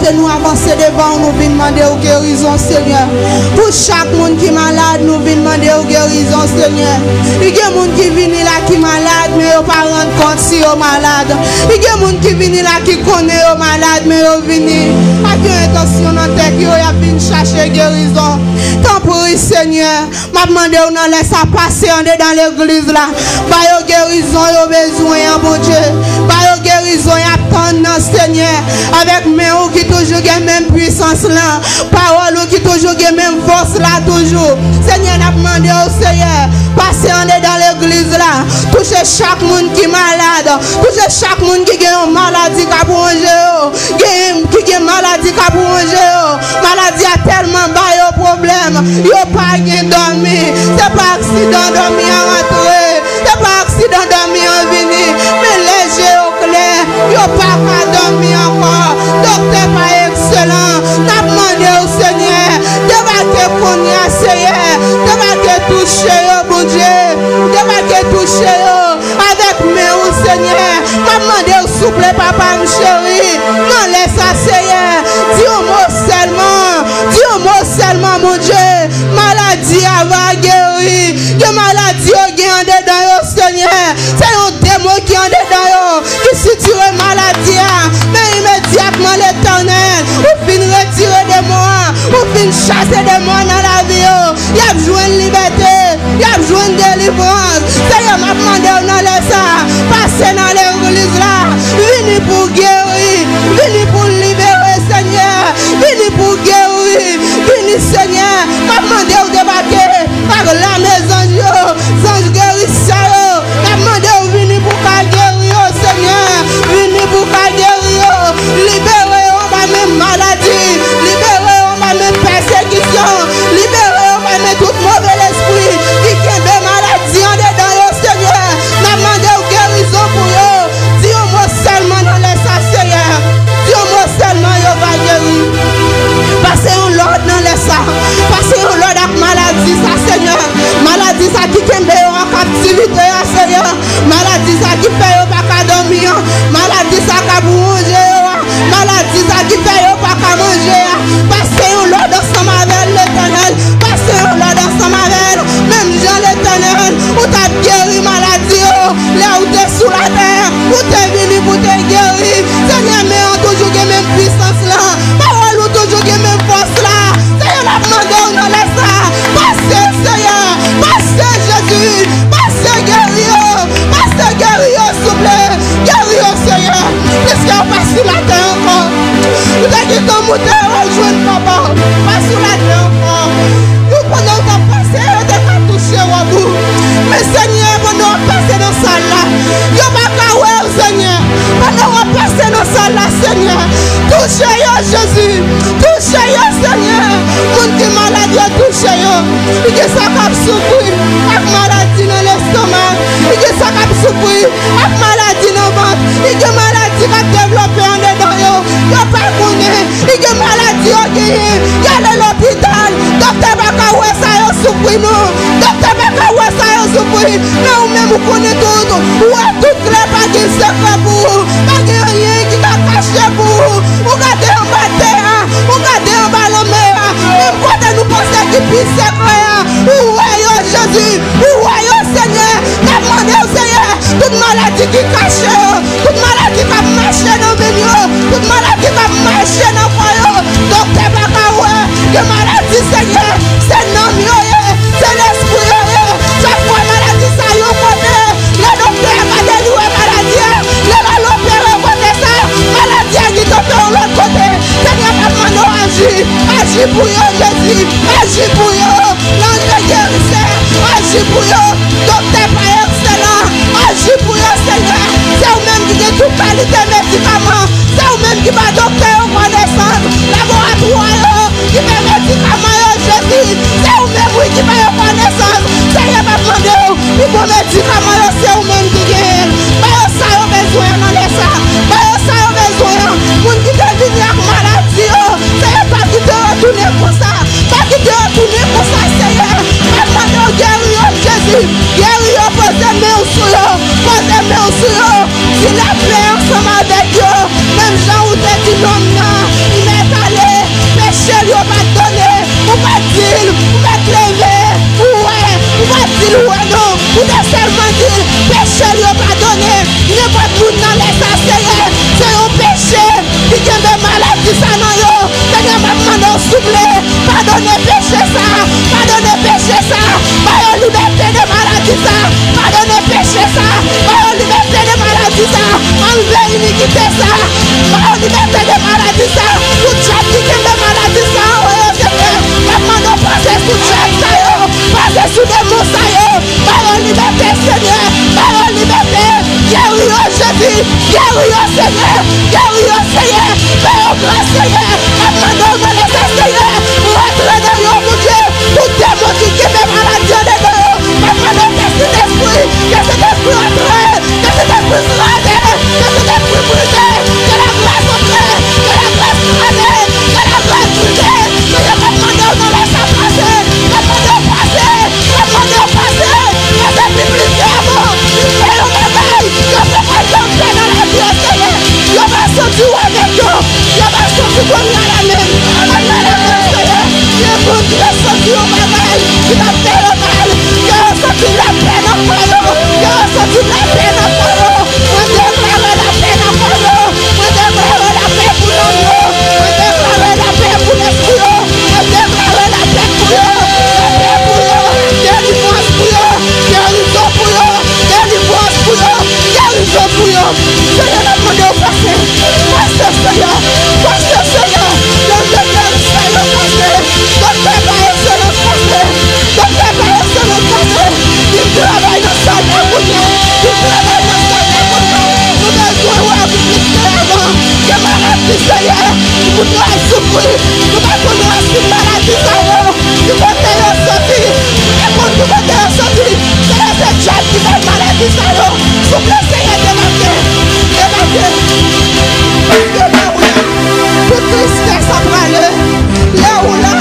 côté nous avancer devant, nous venons demander aux guérison, Seigneur. Pour chaque monde qui est malade, nous venons demander aux guérison, Seigneur. Il y a des gens qui viennent là qui sont malades, mais ils ne pas rendre compte si ils sont malades. Il y a des gens qui viennent là qui connaissent les malades, mais ils viennent avec intention dans la tête, ils viennent chercher guérison. Tant pour Seigneur, je demande aux gens laisse ça passer dans l'église là. Par la guérison, ils ont besoin, mon Dieu. Par la guérison, ils attendent, Seigneur. Avec mes qui toujours la même puissance là. Parole qui toujours la même force là, toujours. Seigneur, je demande au Seigneur, passez dans l'église là. Touchez chaque monde qui est malade. Touchez chaque monde qui a une maladie qui a bronché. Qui a une maladie qui a bronché. Maladie a tellement bas au problème. Il n'y a pas de dormir. Ce n'est pas accident dormir à rentrer. Ce n'est pas accident dormir à venir. Mais léger au clair. Il n'y a pas qu'à dormir encore. Docteur pas excellent. N'a demandé au Seigneur. De va qu'on y a Seigneur. De va toucher au bon Dieu. De va toucher avec mes Seigneur. M'a demandé au souple papa mon chéri. Non laisse ça Seigneur. Dis au mot seulement. Dis au mot seulement mon Dieu. Maladie va guérir. Que maladie au gain dedans Seigneur. C'est un démon qui en dedans. Qui si tu es maladie. Mais immédiatement l'éternel. Ou fin retirer des mois. Ou fin chasser des mois dans la vie. Il y a besoin de liberté. Il y a besoin de délivrance. Seigneur m'a demandé on laisse ça. Passez dans l'église là. Venez pour guérir. Venez pour libérer Seigneur. Venez pour guérir. Venez Seigneur. M'a demandé au débarquer par la maison de Dieu. Sans guérisseur. M'a demandé au venir pour guérir Seigneur. Venez pour guérir. Libérer on va même maladie. Libérer on va même persécution. Libérer on va même tout mauvais esprit. Qui a des maladies en dedans Seigneur. M'a demandé au guérison pour eux. Dis-moi seulement dans les Seigneur. Dis-moi seulement il va guérir. Passez un l'ordre dans les ça. Passez un l'ordre avec maladie ça Seigneur. Maladie ça qui tombe en captivité Seigneur. Maladie ça qui fait pas qu'à dormir. Maladie ça qui bouger. Maladie ça qui fait pas qu'à manger. Passez un l'ordre ensemble avec l'éternel. Passez un l'ordre ensemble avec même Jean l'éternel. Où t'as guéri maladie. Là où t'es sous la terre. Où t'es venu pour te guérir. Seigneur mais on toujours la même puissance là. Parole ou toujours la même force là. Seigneur la demande on en laisse ça. Passez Seigneur. Passez Jésus. Passez guérir. Passez guérir s'il vous plaît. Guérir Seigneur. Qu'est-ce qu'on passe sur la terre encore? Vous avez dit ton moteur on joue papa. Pas sur la terre encore. Nous pendant qu'on passe on t'a touché au bout. Mais Seigneur pendant qu'on passe dans ça là. Yo pas qu'à Seigneur. Pendant qu'on passe dans ça là Seigneur. Touchez-yo Jésus. Touchez-yo Seigneur. Monde qui est malade touchez-yo. Il y a ça qui souffrir. Avec maladie dans l'estomac. Il y a ça qui souffrir. Avec maladie dans le ventre. Il y a maladie qui a développé en dedans. Il y a pas connaît. Il y a maladie au guérir. Il y a l'hôpital. Docteur Bakaoué ça y a souffrir nous. Docteur Bakaoué ça y a souffrir. Mais ou même vous connaissez tout. Ou à tout clair pas qu'il se fait pour vous. Pas qu'il y a rien qui t'a caché pour vous. Vous regardez en bas terre. Vous regardez en bas la mer. Même quand nous pensons qu'il puisse se faire. Où est Jésus? Où est Seigneur? Demandez au Seigneur. Toute maladie qui cache. Toute maladie qui a marché dans le milieu. Toute maladie qui a marché dans le foyer. Docteur Bakaoué. Que maladie Seigneur. C'est non mieux. C'est l'esprit. Chaque fois maladie ça y est. Le docteur a délivré maladie. Le l'opère côté ça. Maladie qui tombe de l'autre côté. Seigneur m'a demandé agir. Agis pour eux Jésus. Agis pour eux. L'ange guérisseur. Agis pour eux. Docteur pas excellent. Agis pour eux Seigneur. C'est vous-même qui avez toute qualité médicament. C'est vous-même qui va docteur au connaissance. Laboratoire qui fait médicament Jésus. C'est vous-même qui va au connaissance. Seigneur m'a demandé. Il faut médicament c'est vous-même qui gagne. Pas ça au besoin dans les ça. Pas ça au besoin. Moun qui te vient avec maladie. Seigneur pas qui te retourner pour ça. Pas qui te retourner pour ça Seigneur. Demandez au guerrier Jésus. Guerrier posez main sur eux. Posez main sur eux. Si la paix ensemble avec eux. Même Jean ou te dit non. souffrir. Nous ne pouvons pas suivre maladie. Nous pouvons te sortir. Nous pouvons te sortir. C'est cette chose qui fait maladie. Souffle, Seigneur, démarquez. Parce que là où là, toute tristesse a parlé. Là où là,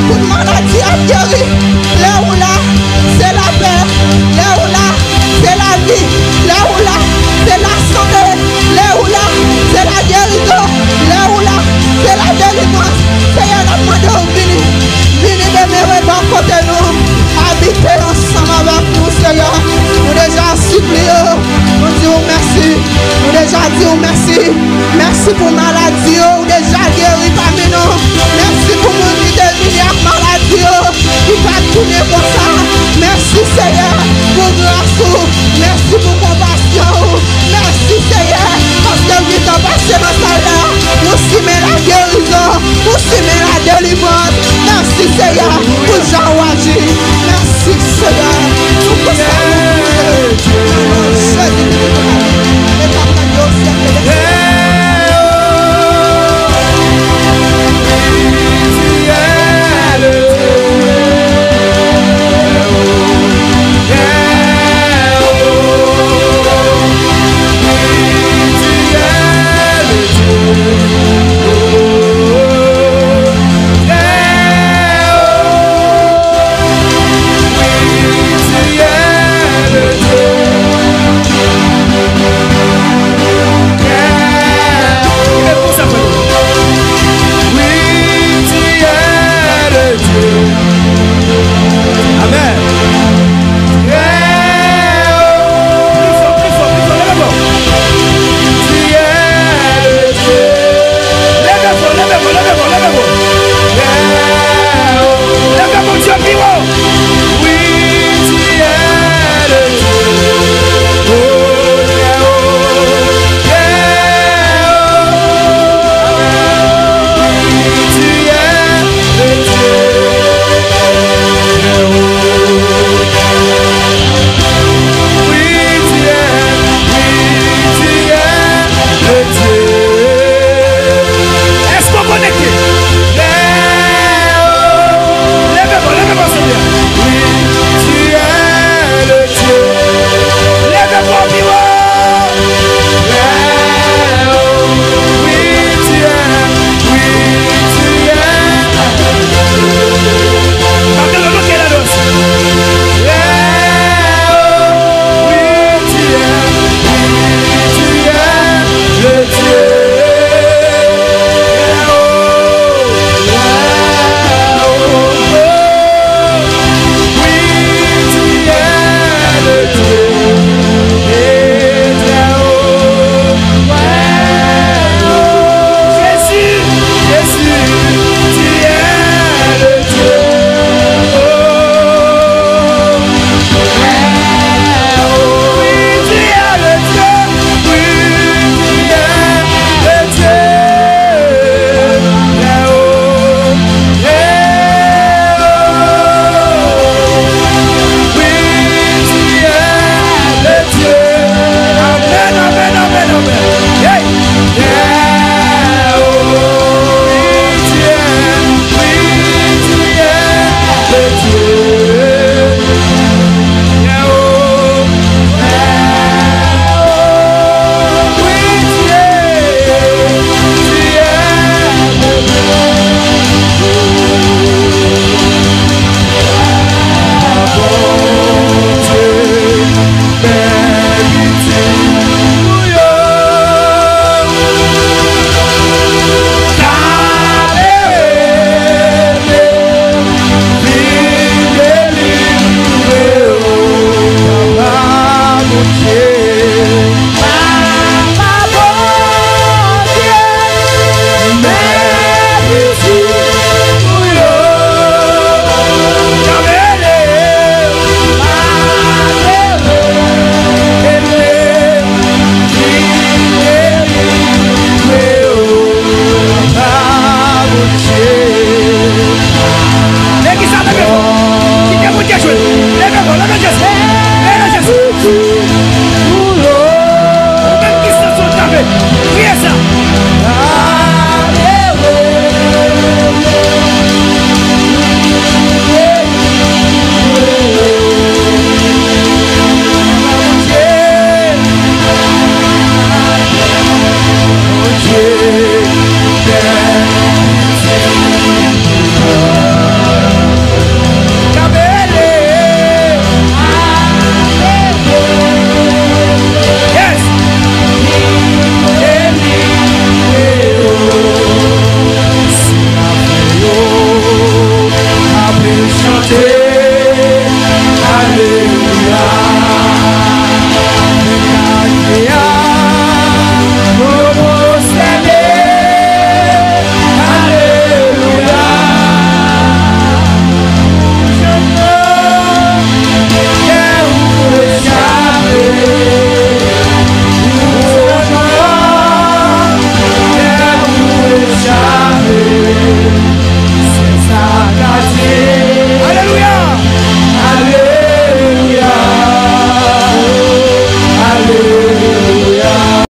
toute maladie a guéri. Là où là, c'est la paix. Là où là, c'est la vie. Là où là, c'est la santé. Là où là, c'est la guérison. Là où là, c'est la délivrance. Seigneur, nous demandons venez. Venez demeurer dans côté nous. Habiter ensemble avec nous, Seigneur. Nous déjà supplions. Nous disons merci. Nous déjà disons merci. Merci pour ma